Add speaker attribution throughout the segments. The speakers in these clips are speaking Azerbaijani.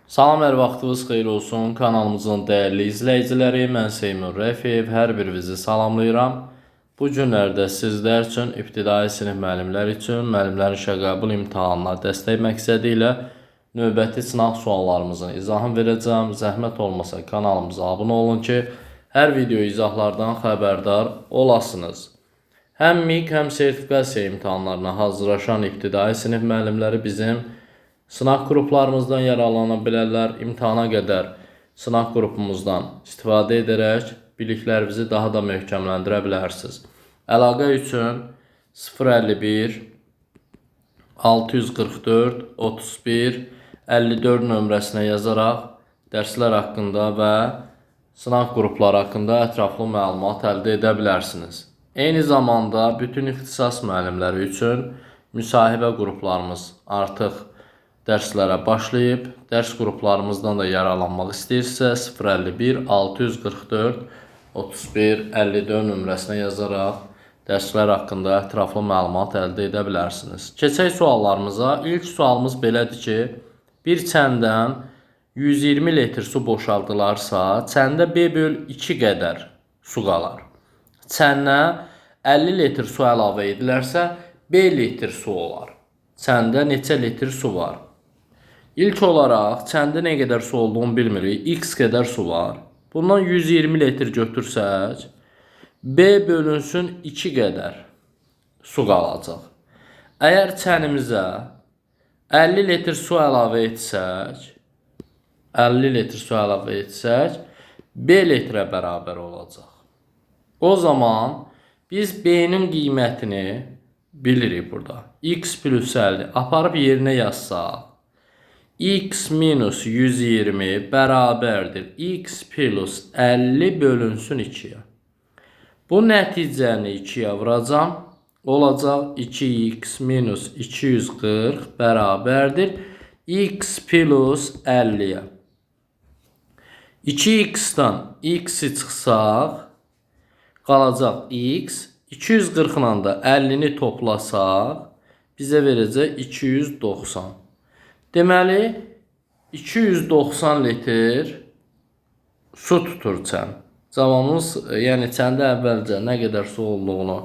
Speaker 1: Salam, hər vaxtınız xeyir olsun. Kanalımızın dəyərli izləyiciləri, mən Seymur Rəfiyev, hər birinizi salamlayıram. Bu günlərdə sizlər üçün, ibtidai sinif müəllimləri üçün müəllimlərin işə qəbul imtahanına dəstək məqsədi ilə növbəti sınaq suallarımızın izahını verəcəm. Zəhmət olmasa kanalımıza abunə olun ki, hər video izahlardan xəbərdar olasınız. Həm MİQ, həm sertifikasiya imtahanlarına hazırlaşan ibtidai sinif müəllimləri bizim sınaq qruplarımızdan yararlana bilərlər. İmtahana qədər sınaq qrupumuzdan istifadə edərək biliklərinizi daha da möhkəmləndirə bilərsiniz. Əlaqə üçün 051 644 31 54 nömrəsinə yazaraq dərslər haqqında və sınaq qrupları haqqında ətraflı məlumat əldə edə bilərsiniz. Eyni zamanda bütün ixtisas müəllimləri üçün müsahibə qruplarımız artıq dərslərə başlayıb. Dərs qruplarımızdan da yararlanmaq istəyirsə 051 644 31 54 nömrəsinə yazaraq dərslər haqqında ətraflı məlumat əldə edə bilərsiniz. Keçək suallarımıza. İlk sualımız belədir ki, bir çəndən 120 litr su boşaldılarsa, çəndə B/2 qədər su qalar. Çənə 50 litr su əlavə edilərsə, B litr su olar. Çəndə neçə litr su var? İlk olaraq çəndə nə qədər su olduğunu bilmirik. X qədər su var. Bundan 120 litr götürsək, B bölünsün 2 qədər su qalacaq. Əgər çənimizə 50 litr su əlavə etsək, B litrə bərabər olacaq. O zaman biz B-nin qiymətini bilirik burada. X plus 50 aparıb yerinə yazsaq, X minus 120 bərabərdir X plus 50 bölünsün 2-yə. Bu nəticəni 2-yə vuracam. Olacaq 2x minus 240 bərabərdir X plus 50-yə. 2x-dan x-i çıxsaq, qalacaq x. 240 ilə da 50-ni toplasaq, bizə verəcək 290. Deməli, 290 litr su tutur çən. Cavabımız, yəni çəndə əvvəlcə nə qədər su olduğunu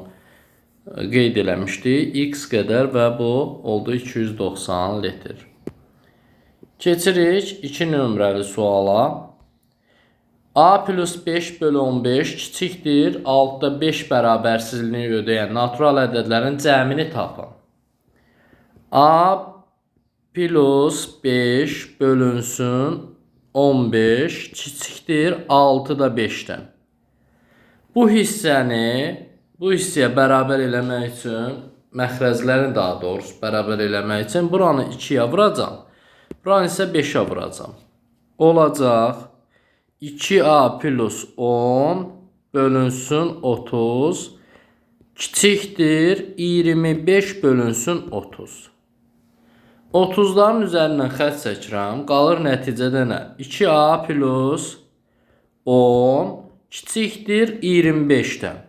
Speaker 1: qeyd eləmişdik. X qədər və bu oldu 290 litr. Keçirik 2 nömrəli suala. A plus 5 bölü 15 kiçikdir 6-da 5 bərabərsizliyini ödəyən natural ədədlərin cəmini tapın. A plus 5 bölünsün 15 kiçikdir 6-da 5-dən. Bu hissəyə bərabər eləmək üçün, məxrəclərini daha doğrusu bərabər eləmək üçün buranı 2-yə vuracam. Buranı isə 5-ə vuracam. Olacaq 2A plus 10 bölünsün 30 kiçikdir 25 bölünsün 30. 30'ların üzərindən xətt çəkirəm. Qalır nəticədə nə? 2A plus 10 kiçikdir 25-dən.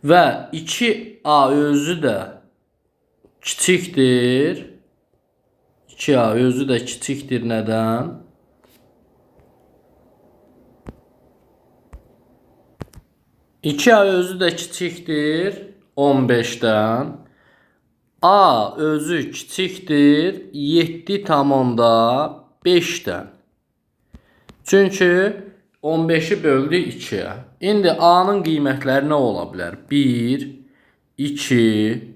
Speaker 1: Və 2A özü də kiçikdir. 2A özü də kiçikdir nədən? 2A özü də kiçikdir 15-dən. A özü kiçikdir 7,5-dən. Çünki 15-i böldü 2-yə. İndi A-nın qiymətləri nə ola bilər? 1, 2,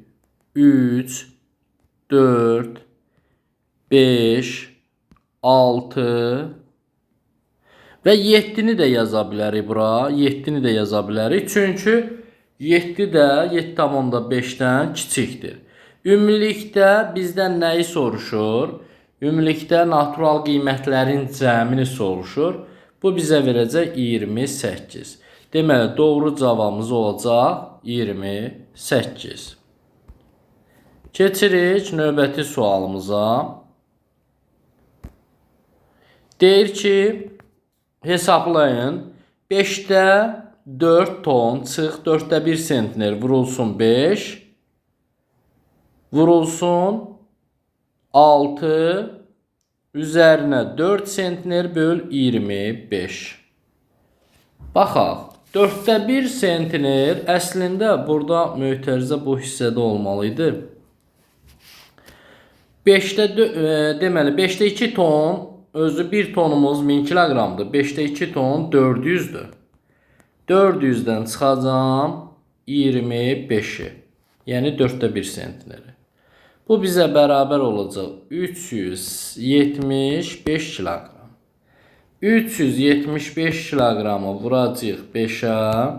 Speaker 1: 3, 4, 5, 6 və 7-ni də yaza bilərik bura. 7-ni də yaza bilərik. Çünki 7 də 7,5-dən kiçikdir. Ümumilikdə bizdən nəyi soruşur? Ümumilikdə natural qiymətlərin cəmini soruşur. Bu bizə verəcək 28. Deməli, doğru cavabımız olacaq 28. Keçirik növbəti sualımıza. Deyir ki, hesablayın. 5'də 4 ton çıx 4'də 1 sentner vurulsun 5. Vurulsun 6 üzərinə 4 sentner böl 25. Baxaq. 4də 1 sentner əslində burada mötərizə bu hissədə olmalıydı. 5də deməli 5də 2 ton, özü 1 tonumuz 1000 kiloqramdır. 5də 2 ton 400'dür. 400'dən çıxacam 25'i. Yəni 4də 1 sentneri. Bu bizə bərabər olacaq 375 kiloqram. 375 kiloqramı vuracaq 5'ə.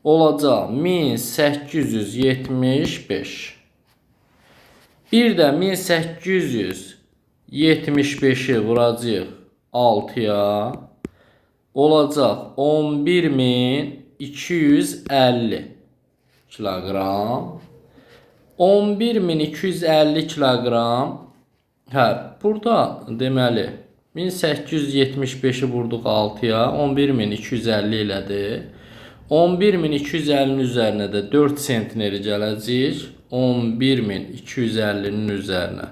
Speaker 1: Olacaq 1875. Bir də 1875'i vuracaq 6'ya. Olacaq 11250 kiloqram. 11250 kiloqram. Burada deməli 1875'i vurduq 6'ya. 11250 elədi. 11250'nin üzərinə də 4 sentneri gələcək. 11250'nin üzərinə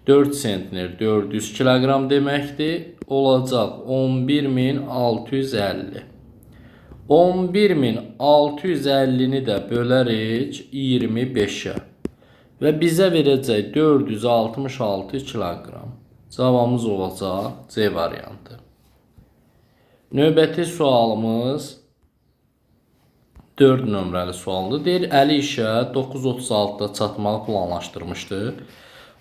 Speaker 1: 4 sentner 400 kiloqram deməkdir. Olacaq 11650. 11650'ni də bölərik 25'ə. Və bizə verəcək 466 kiloqram. Cavabımız olacaq C variantı. Növbəti sualımız 4 nömrəli sualdır. Deyir, Əli işə 9:36'da çatmağı planlaşdırmışdı.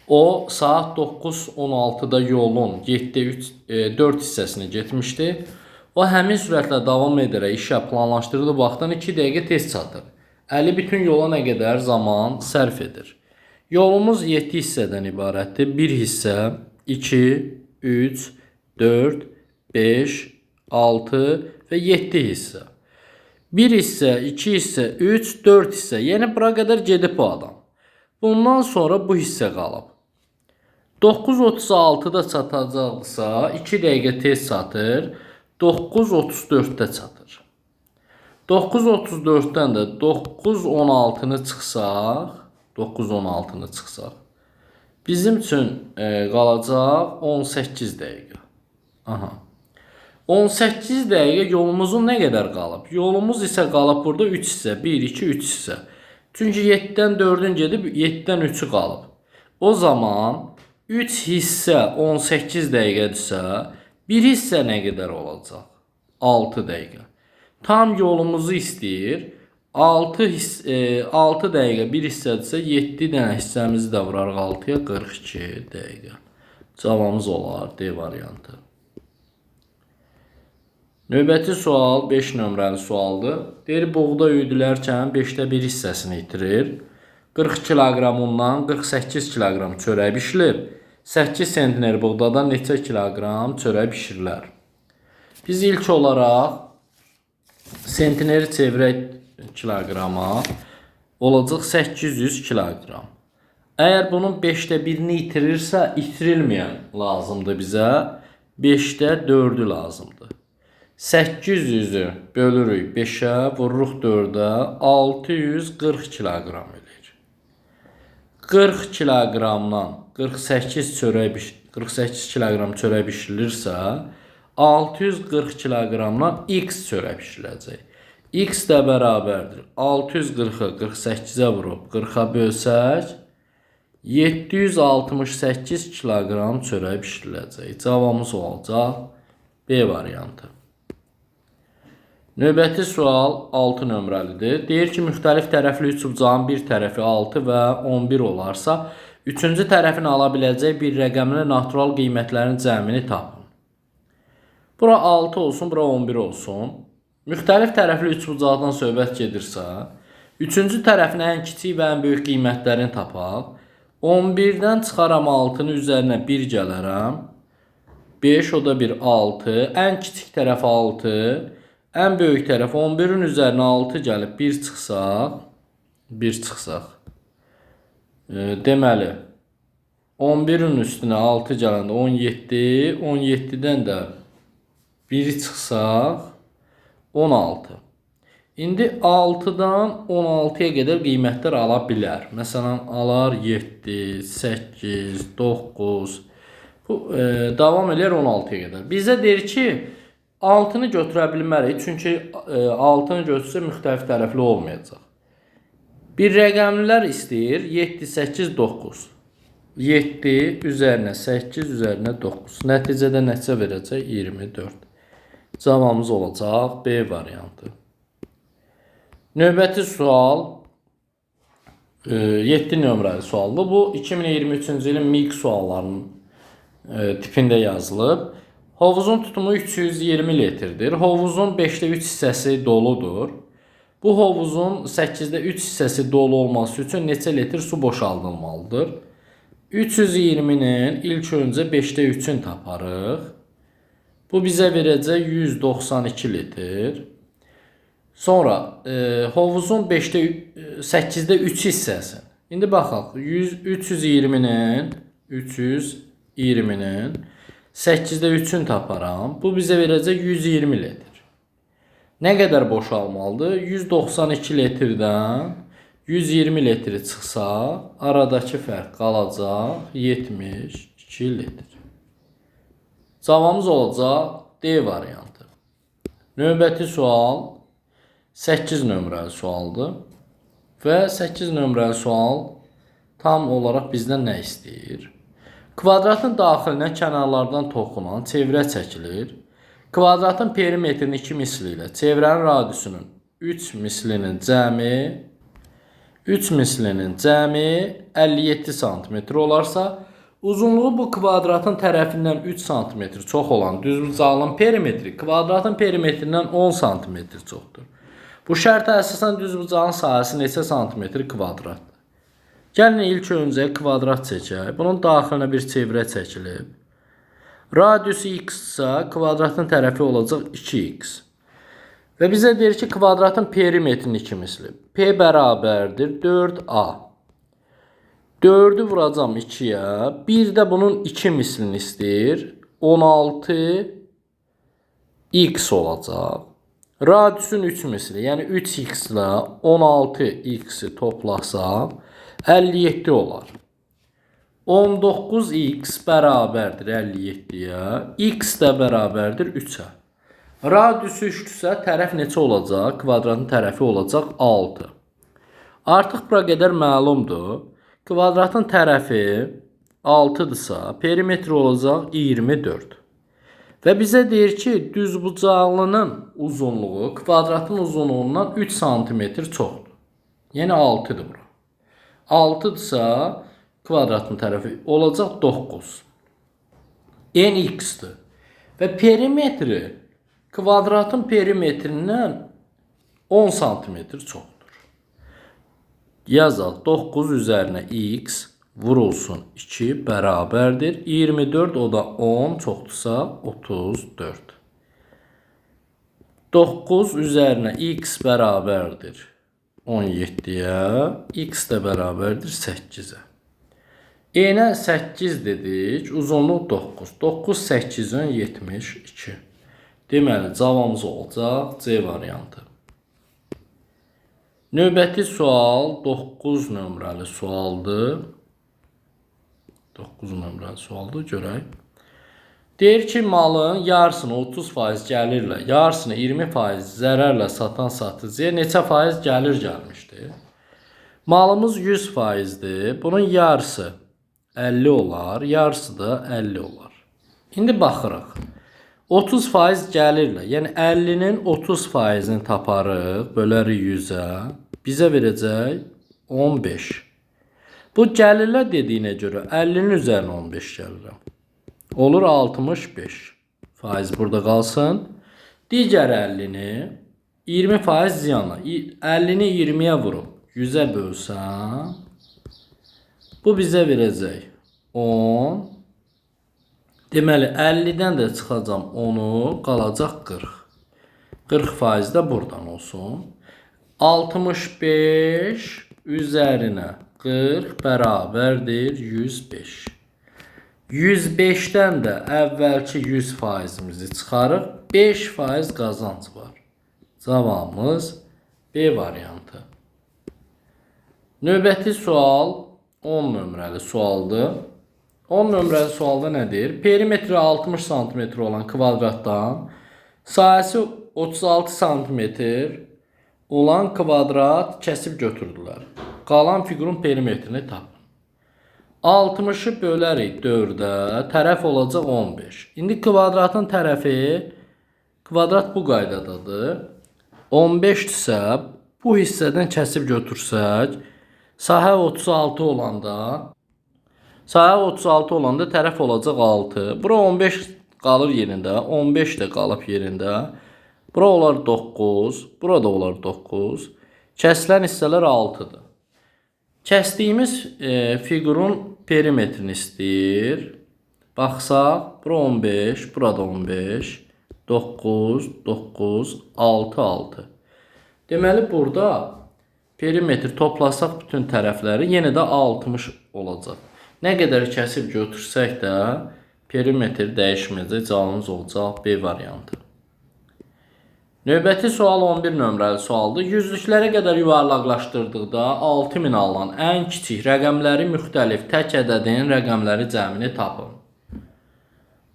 Speaker 1: O saat 9:16'da yolun 7:4 hissəsini getmişdi. O həmin sürətlə davam edərək işə planlaşdırdığı vaxtdan 2 dəqiqə tez çatır. Əli bütün yola nə qədər zaman sərf edir? Yolumuz 7 hissədən ibarətdir. 1 hissə, 2, 3, 4, 5, 6 və 7 hissə. 1 hissə, 2 hissə, 3, 4 hissə. Yəni bura qədər gedib bu adam. Bundan sonra bu hissə qalıb. 9:36'da çatacaqsa 2 dəqiqə tez çatır. 9:34'də çatır. 9:34'dən də 9:16'nı çıxsaq, 9:16'nı çıxsaq, bizim üçün qalacaq 18 dəqiqə. 18 dəqiqə yolumuzun nə qədər qalıb? Yolumuz isə qalıb burada 3 hissə. 1, 2, 3 hissə. Çünki 7-dən 4'ün gedib 7-dən 3'ü qalıb. O zaman 3 hissə 18 dəqiqədirsə, 1 hissə nə qədər olacaq? 6 dəqiqə. Tam yolumuzu istəyir. 6 dəqiqə 1 hissədirsə, 7 dənə hissəmizi də vurarıq 6'ya, 42 dəqiqə. Cavabımız olar D variantı. Növbəti sual 5 nömrəli sualdır. Deyir, buğda üyüdülərkən 5də 1 hissəsini itirir. 40 kiloqramından 48 kiloqram çörək bişirilir. 8 sentner buğdadan neçə kiloqram çörək bişirilər? Biz ilk olaraq sentneri çevirək kiloqrama, olacaq 800 kiloqram. Əgər bunun 5də 1'ini itirirsə, itirilməyən lazımdır bizə. 5də 4'ü lazımdır. 800'ü bölürük 5'ə, vururuq 4'ə, 640 kiloqram edir. 40 kiloqramdan 48 kiloqram çörək bişirilirsə, 640 kiloqramdan x çörək bişiriləcək. X də bərabərdir. 640'ı 48'ə vurub 40'a bölsək, 768 kiloqram çörək bişiriləcək. Cavabımız olacaq B variantı. Növbəti sual 6 nömrəlidir. Deyir ki, müxtəlif tərəfli üçbucağın bir tərəfi 6 və 11 olarsa, üçüncü tərəfin ala biləcək bir rəqəmli natural qiymətlərin cəmini tapın. Bura 6 olsun, bura 11 olsun. Müxtəlif tərəfli üçbucaqdan söhbət gedirsə, üçüncü tərəfin ən kiçik və ən böyük qiymətlərini tapaq. 11'dən çıxaram 6'nın üzərinə 1 gələrəm. 5, o da bir 6. Ən kiçik tərəf 6. Ən böyük tərəf 11'in üzərinə 6 gəlib 1 çıxsaq. Deməli, 11'in üstünə 6 gələndə 17. 17'dən də 1 çıxsaq 16. İndi 6'dan 16'ya qədər qiymətlər ala bilər. Məsələn, alar 7, 8, 9. Bu davam edir 16-ya qədər. Bizə deyir ki, 6-nı götürə bilmərik, çünki 6-nı götürsə müxtəlif tərəfli olmayacaq. Bir rəqəmlilər istəyir 7, 8, 9. 7 üzərinə 8 üzərinə 9. Nəticədə nəticə verəcək 24. Cavabımız olacaq B variantı. Növbəti sual 7 nömrəli sualdır. Bu 2023-cü ilin MİQ suallarının tipində yazılıb. Hovuzun tutumu 320 litrdir. Hovuzun 5də 3 hissəsi doludur. Bu hovuzun 8də 3 hissəsi dolu olması üçün neçə litr su boşaldılmalıdır? 320-nin ilk öncə 5də 3-ünü taparıq. Bu bizə verəcək 192 litr. Sonra hovuzun 5də 8də 3 hissəsi. İndi baxaq. 320-nin 8də 3-ünü taparam. Bu bizə verəcək 120 litr. Nə qədər boşalmalıdır? 192 litrdən 120 litri çıxsa, aradakı fərq qalacaq 72 litr. Cavabımız olacaq D variantı. Növbəti sual 8 nömrəli sualdır. Və 8 nömrəli sual tam olaraq bizdən nə istəyir? Kvadratın daxilinə kənarlardan toxunan çevrə çəkilir. Kvadratın perimetrini 2 misli ilə, çevrənin radiusunun 3 mislinin cəmi 57 cm olarsa, uzunluğu bu kvadratın tərəfindən 3 cm çox olan düzbucağının perimetri kvadratın perimetrindən 10 cm çoxdur. Bu şərtə əsasən düzbucağın sahəsi neçə santimetr kvadratdır? Gəlin ilk öncə kvadrat çəkək. Bunun daxilinə bir çevrə çəkilib. Radiusu x isə kvadratın tərəfi olacaq 2x. Və bizə deyir ki, kvadratın perimetrini 2 misli. P bərabərdir 4a. 4'ü vuracam 2'yə. Bir də bunun 2 mislini istəyir. 16x olacaq. Radiusun 3 misli, yəni 3x ilə 16x'i toplasam 57 olar. 19x bərabərdir 57-yə, x də bərabərdir 3-ə. Radiusu 3-dürsə, tərəf neçə olacaq? Kvadratın tərəfi olacaq 6. Artıq bura qədər məlumdur. Kvadratın tərəfi 6-dırsa, perimetri olacaq 24. Və bizə deyir ki, düzbucaqlının uzunluğu kvadratın uzunluğundan 3 cm çoxdur. Yəni 6-dır bura. 6-dırsa, kvadratın tərəfi olacaq 9. N x-dir. Və perimetri kvadratın perimetrindən 10 cm çoxdur. Yazaq 9 üzərinə x vurulsun 2 bərabərdir. 24 o da 10 çoxdursa 34. 9 üzərinə x bərabərdir 17-yə, x də bərabərdir 8-ə. Enə 8 dedik, uzunluq 9. 9 8-ün 72. Deməli, cavabımız olacaq C variantı. Növbəti sual 9 nömrəli sualdır. 9 nömrəli sualdır, görək. Deyir ki, malın yarısını 30% gəlirlə, yarısını 20% zərərlə satan satıcıya neçə faiz gəlir gəlmişdir? Malımız 100%'dir. Bunun yarısı 50 olar, yarısı da 50 olar. İndi baxırıq. 30% gəlirlə, yəni 50'nin 30%'ini taparıq, bölərik 100'ə, bizə verəcək 15. Bu gəlirlər dediyinə görə 50'nin üzərinə 15 gəlirəm. Olur 65. Faiz burada qalsın. Digər 50'ni 20% ziyanla, 50'ni 20'yə vurub 100'ə bölsəm, bu bizə verəcək 10. Deməli 50'dən də çıxacam 10'u, qalacaq 40. 40% də buradan olsun. 65 üzərinə 40 bərabərdir 105. 105'dən də əvvəlki 100%'imizi çıxarıq. 5% qazanc var. Cavabımız B variantı. Növbəti sual 10 nömrəli sualdır. 10 nömrəli sualda nədir? Perimetri 60 cm olan kvadratdan sahəsi 36 cm olan kvadrat kəsib götürdülər. Qalan fiqurun perimetrini tapın. 60'ı bölərik 4-ə, tərəf olacaq 15. İndi kvadratın tərəfi, kvadrat bu qaydadadır. 15-dirsə, bu hissədən kəsib götürsək, sahə 36 olanda tərəf olacaq 6. Bura 15 qalır yerində, 15 də qalıb yerində. Bura olar 9, burada olar 9. Kəsilən hissələr 6-dır. Kəsdiyimiz fiqurun perimetrini istəyir. Baxsaq, bura 15, burada 15, 9, 9, 6, 6. Deməli, burada perimetri toplasaq bütün tərəfləri yenə də 60 olacaq. Nə qədər kəsib götürsək də perimetr dəyişməyəcək, cavabımız olacaq B variantı. Növbəti sual 11 nömrəli sualdır. Yüzlüklərə qədər yuvarlaqlaşdırdıqda 6000 alınan ən kiçik rəqəmləri müxtəlif tək ədədin rəqəmləri cəmini tapın.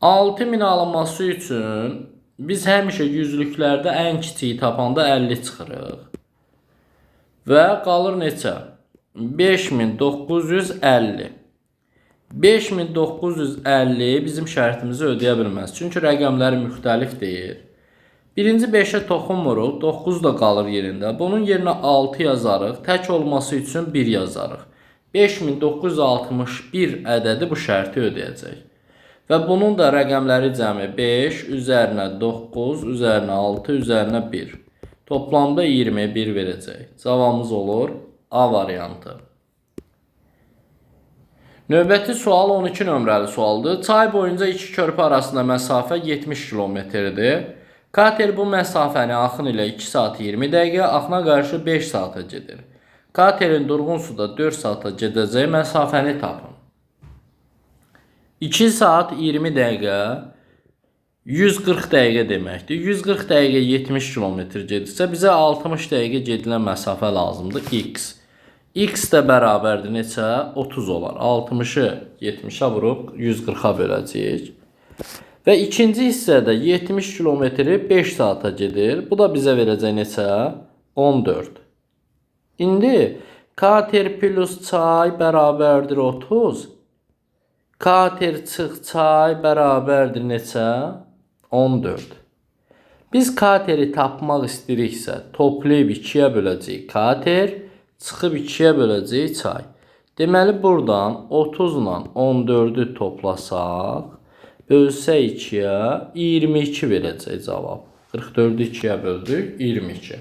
Speaker 1: 6000 alınması üçün biz həmişə yüzlüklərdə ən kiçiyi tapanda 50 çıxırıq. Və qalır neçə? 5950. 5950 bizim şərtimizi ödəyə bilməz. Çünki rəqəmləri müxtəlif deyir. Birinci 5'ə toxunmuruq, 9 da qalır yerində. Bunun yerinə 6 yazarıq, tək olması üçün 1 yazarıq. 5961 ədədi bu şərti ödəyəcək. Və bunun da rəqəmləri cəmi 5, üzərinə 9, üzərinə 6, üzərinə 1. Toplamda 21 verəcək. Cavabımız olur A variantı. Növbəti sual 12 nömrəli sualdır. Çay boyunca iki körpü arasında məsafə 70 kilometrdir. Kater bu məsafəni axın ilə 2 saat 20 dəqiqə, axına qarşı 5 saata gedir. Katerin durğun suda 4 saata gedəcək məsafəni tapın. 2 saat 20 dəqiqə 140 dəqiqə deməkdir. 140 dəqiqə 70 kilometr gedirsə, bizə 60 dəqiqə gedilən məsafə lazımdır. X. X də bərabərdir neçə? 30 olar. 60'ı 70'ə vurub 140'a böləcəyik. Və ikinci hissədə 70 kilometri 5 saata gedir. Bu da bizə verəcək neçə? 14. İndi kater plus çay bərabərdir 30. Kater çıx çay bərabərdir neçə? 14. Biz kateri tapmaq istəyiriksə, toplayıb 2'yə böləcəyik kater, çıxıb 2'yə böləcəyik çay. Deməli, buradan 30 ilə 14'ü toplasaq, bölsək 2'yə 22 verəcək cavab. 44'ü 2'yə böldük, 22.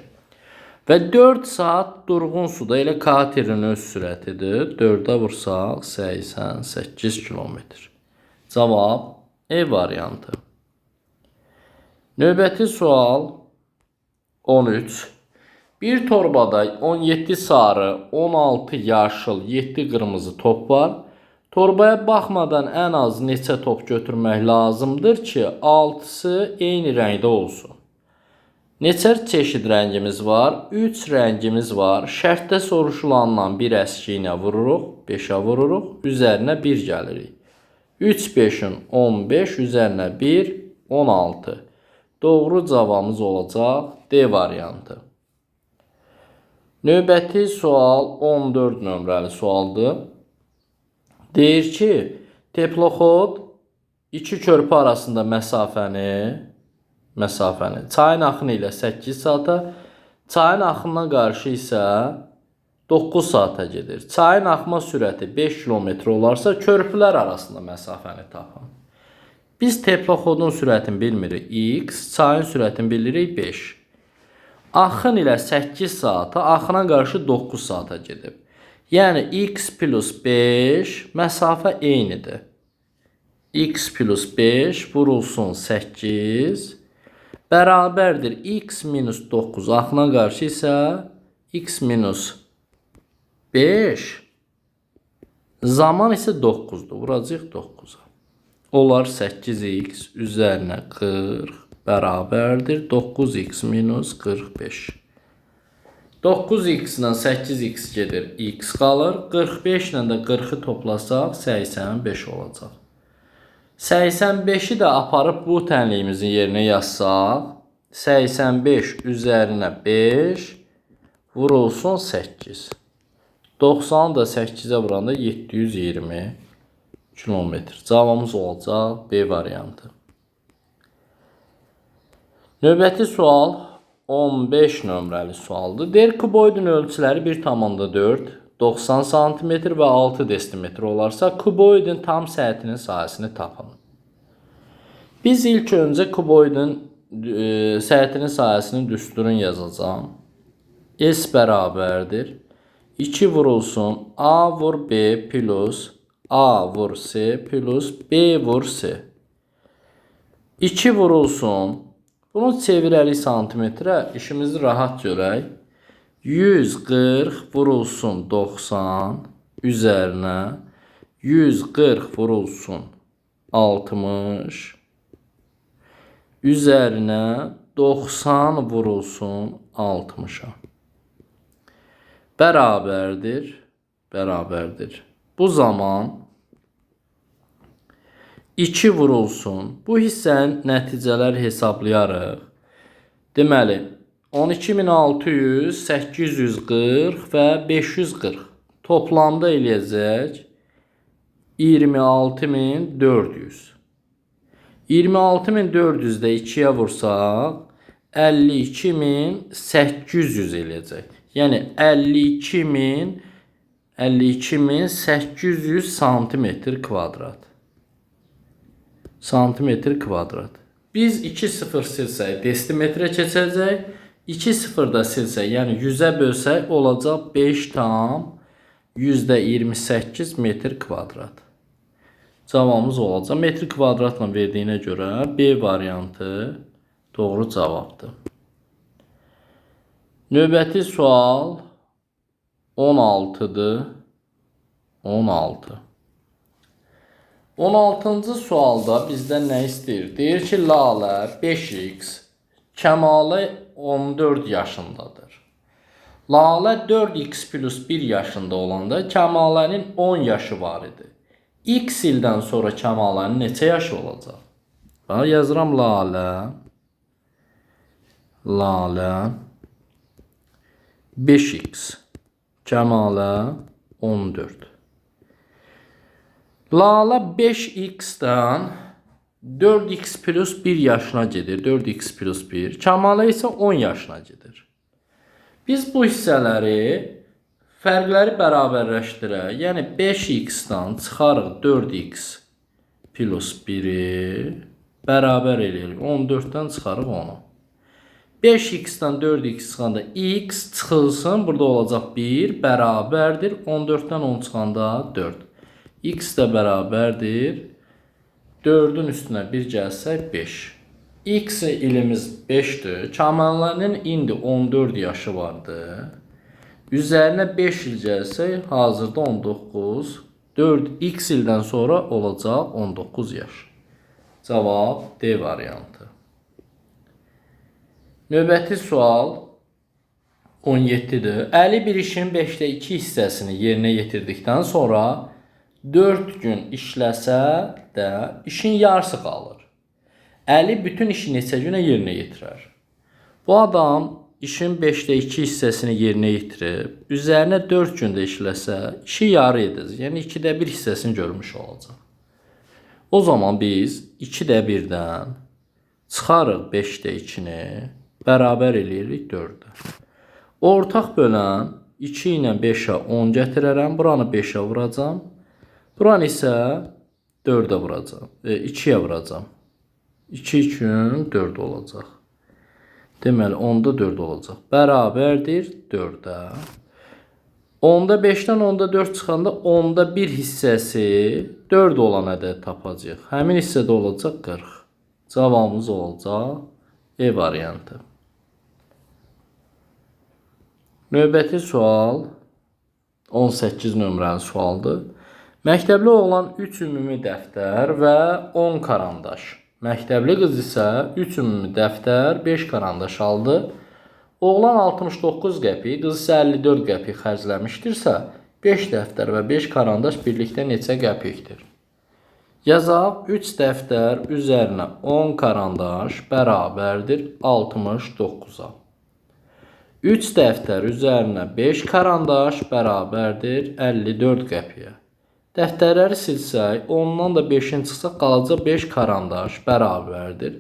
Speaker 1: Və 4 saat durğun suda elə katerin öz sürətidir. 4'ə vursaq 88 kilometr. Cavab E variantı. Növbəti sual 13. Bir torbada 17 sarı, 16 yaşıl, 7 qırmızı top var. Torbaya baxmadan ən az neçə top götürmək lazımdır ki, 6'sı eyni rəngdə olsun. Neçə çeşid rəngimiz var? 3 rəngimiz var. Şərtdə soruşulandan bir əski ilə vururuq, 5'ə vururuq, üzərinə 1 gəlirik. 3 5'in 15, üzərinə 1, 16. Doğru cavabımız olacaq D variantı. Növbəti sual 14 nömrəli sualdır. Deyir ki, teploxod iki körpü arasında məsafəni çayın axını ilə 8 saata, çayın axınına qarşı isə 9 saata gedir. Çayın axma sürəti 5 km olarsa, körpülər arasında məsafəni tapın. Biz teploxodun sürətini bilmirik x, çayın sürətini bilirik 5. Axın ilə 8 saata, axına qarşı 9 saata gedib. Yəni x plus 5 məsafə eynidir. X plus 5 vurulsun 8 bərabərdir x minus 9. Axına qarşı isə x minus 5 zaman isə 9'dur. Vuracaq 9'a. Olar 8x üzərinə 40 bərabərdir 9x minus 45. 9x ilə 8x gedir, x qalır. 45 ilə də 40-ı toplasaq 85 olacaq. 85-i də aparıb bu tənliyimizin yerinə yazsaq, 85 üzərinə 5 vurulsun 8. 90-ı da 8-ə vuranda 720 kilometr. Cavabımız olacaq B variantı. Növbəti sual 15 nömrəli sualdır. Deyir kuboidin ölçüləri 1,4, 90 cm və 6 desimetr olarsa, kuboidin tam səthinin sahəsini tapın. Biz ilk öncə kuboidin səthinin sahəsinin düsturunu yazacağım. S bərabərdir. 2 vurulsun A vur B plus A vur C plus B vur C. 2 vurulsun. Bunu çevirərik santimetrə, işimizi rahat görək. 140 vurulsun 90 üzərinə 140 vurulsun 60 üzərinə 90 vurulsun 60'a. Bərabərdir. Bu zaman 2 vurulsun. Bu hissənin nəticələri hesablayarıq. Deməli, 12600, 840 və 540 toplamda eləyəcək 26400. 26400 də 2-yə vursaq 52800 eləyəcək. Yəni 52800 santimetr kvadrat. Biz 2 sıfır silsək desimetrə keçəcək. 2 sıfır da silsək, yəni 100-ə bölsək olacaq 5,28 metr kvadrat. Cavabımız olacaq. Metr kvadratla verdiyinə görə B variantı doğru cavabdır. Növbəti sual 16'dır. 16-cı sualda bizdən nə istəyir? Deyir ki, Lalə 5x, Kəmalı 14 yaşındadır. Lalə 4x plus 1 yaşında olanda Kəmalənin 10 yaşı var idi. X ildən sonra Kəmalənin neçə yaşı olacaq? Yazıram Lalə 5x, Kəmalə 14. Lalə 5x-dən 4x plus 1 yaşına gedir. 4x plus 1. Kəmalə isə 10 yaşına gedir. Biz bu hissələri, fərqləri bərabərləşdirək. Yəni 5x-dən çıxarıq 4x plus 1-i bərabər eləyirik. 14-dən çıxarıq 10-u. 5x-dən 4x çıxanda x çıxılsın. Burada olacaq 1 bərabərdir. 14-dən 10 çıxanda 4. X də bərabərdir. 4-ün üstünə 1 gəlsək 5. X ilimiz 5'dir. Kəmallənin indi 14 yaşı vardı. Üzərinə 5 il gəlsək hazırda 19. 4x ildən sonra olacaq 19 yaş. Cavab D variantı. Növbəti sual 17'dir. Əli bir işin 5'də 2 hissəsini yerinə yetirdikdən sonra 4 gün işləsə də işin yarısı qalır. Əli bütün işi neçə günə yerinə yetirər? Bu adam işin 5'də 2 hissəsini yerinə yetirib, üzərinə 4 gündə işləsə, işi yarı edəcək. Yəni 2'də 1 hissəsini görmüş olacaq. O zaman biz 2'də 1'dən çıxarıq 5'də 2'ni, bərabər eləyirik 4'ə. Ortaq bölən 2 ilə 5'ə 10 gətirərəm, buranı 5'ə vuracam. Buranı isə 4'ə vuracam, 2'yə vuracam. 2 üçün 4 olacaq. Deməli 10'da 4 olacaq. Bərabərdir 4'ə. 10'da 5'dən 10'da 4 çıxanda 10'da 1 hissəsi 4 olan ədəd tapacaq. Həmin hissədə olacaq 40. Cavabımız olacaq E variantı. Növbəti sual 18 nömrəli sualdır. Məktəbli oğlan 3 ümumi dəftər və 10 karandaş. Məktəbli qız isə 3 ümumi dəftər, 5 karandaş aldı. Oğlan 69 qəpik, qız isə 54 qəpik xərcləmişdirsə, 5 dəftər və 5 karandaş birlikdə neçə qəpikdir? Yazaq 3 dəftər üzərinə 10 karandaş bərabərdir 69-a. 3 dəftər üzərinə 5 karandaş bərabərdir 54 qəpiyə. Dəftərləri silsək, 10-dan da 5-in çıxsaq qalacaq 5 karandaş bərabərdir.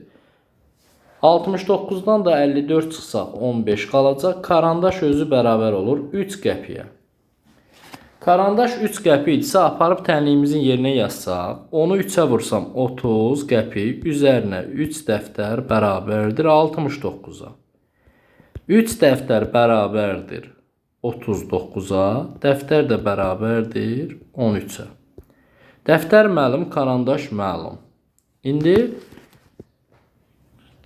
Speaker 1: 69-dan da 54 çıxsaq 15 qalacaq. Karandaş özü bərabər olur 3 qəpiyə. Karandaş 3 qəpik idisə aparıb tənliyimizin yerinə yazsaq, onu 3-ə vursam 30 qəpik üzərinə 3 dəftər bərabərdir 69-a. 3 dəftər bərabərdir 39-a, dəftər də bərabərdir 13-ə. Dəftər məlum, karandaş məlum. İndi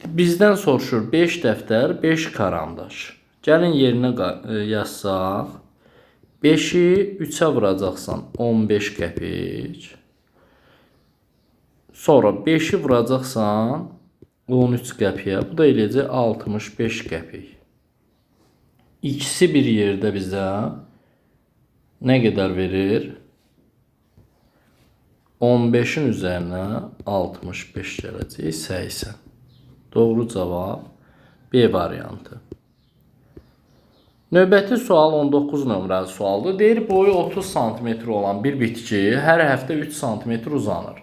Speaker 1: bizdən soruşur 5 dəftər, 5 karandaş. Gəlin yerinə yazsaq, 5-i 3-ə vuracaqsan 15 qəpik. Sonra 5-i vuracaqsan 13 qəpiyə. Bu da eləyəcək 65 qəpik. İkisi bir yerdə bizə nə qədər verir? 15-in üzərinə 65 gələcək, 80. Doğru cavab B variantı. Növbəti sual 19 nömrəli sualdır. Deyir, boyu 30 cm olan bir bitki hər həftə 3 cm uzanır.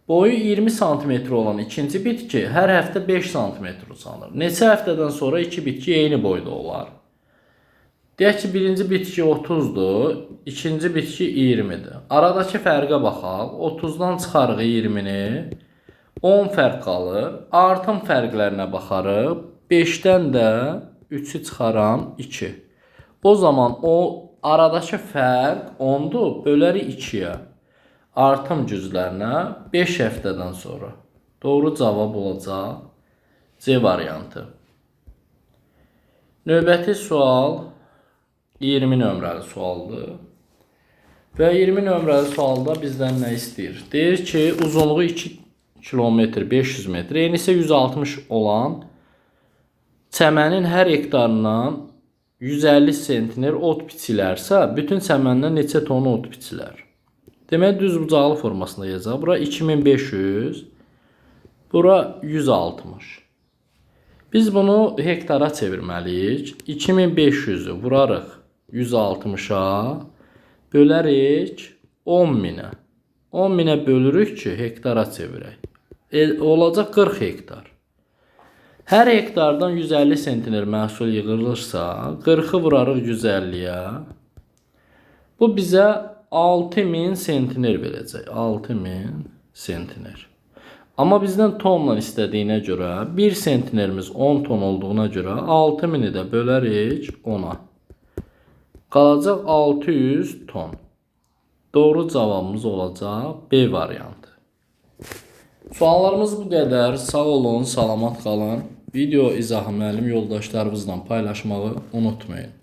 Speaker 1: Boyu 20 cm olan ikinci bitki hər həftə 5 cm uzanır. Neçə həftədən sonra iki bitki eyni boyda olar? Deyək ki, birinci bitki 30-dur, ikinci bitki 20-dir. Aradakı fərqə baxaq. 30-dan çıxarıq 20-ni, 10 fərq qalır. Artım fərqlərinə baxarıq. 5-dən də 3-ü çıxaram 2. O zaman o aradakı fərq 10-dur, bölərik 2-yə. Artım cüzlərinə 5 həftədən sonra. Doğru cavab olacaq C variantı. Növbəti sual 20 nömrəli sualdır. Və 20 nömrəli sualda bizdən nə istəyir? Deyir ki, uzunluğu 2 kilometr 500 metr, eni isə 160 olan çəmənin hər hektarından 150 sentner ot biçilərsə, bütün çəməndən neçə ton ot biçilər? Demək, düz bucaqlı formasında yazacaq. Bura 2500, bura 160. Biz bunu hektara çevirməliyik. 2500-ü vurarıq 160-a, bölərik 10.000-ə. 10.000-ə bölürük ki, hektara çevirək. Olacaq 40 hektar. Hər hektardan 150 sentner məhsul yığılırsa, 40-ı vurarıq 150-yə. Bu bizə 6000 sentner verəcək. 6000 sentner. Amma bizdən tonla istədiyinə görə 1 sentnerimiz 10 ton olduğuna görə 6000-i də bölərik 10-a. Qalacaq 600 ton. Doğru cavabımız olacaq B variantı. Suallarımız bu qədər. Sağ olun, salamat qalın. Video izahı müəllim yoldaşlarınızla paylaşmağı unutmayın.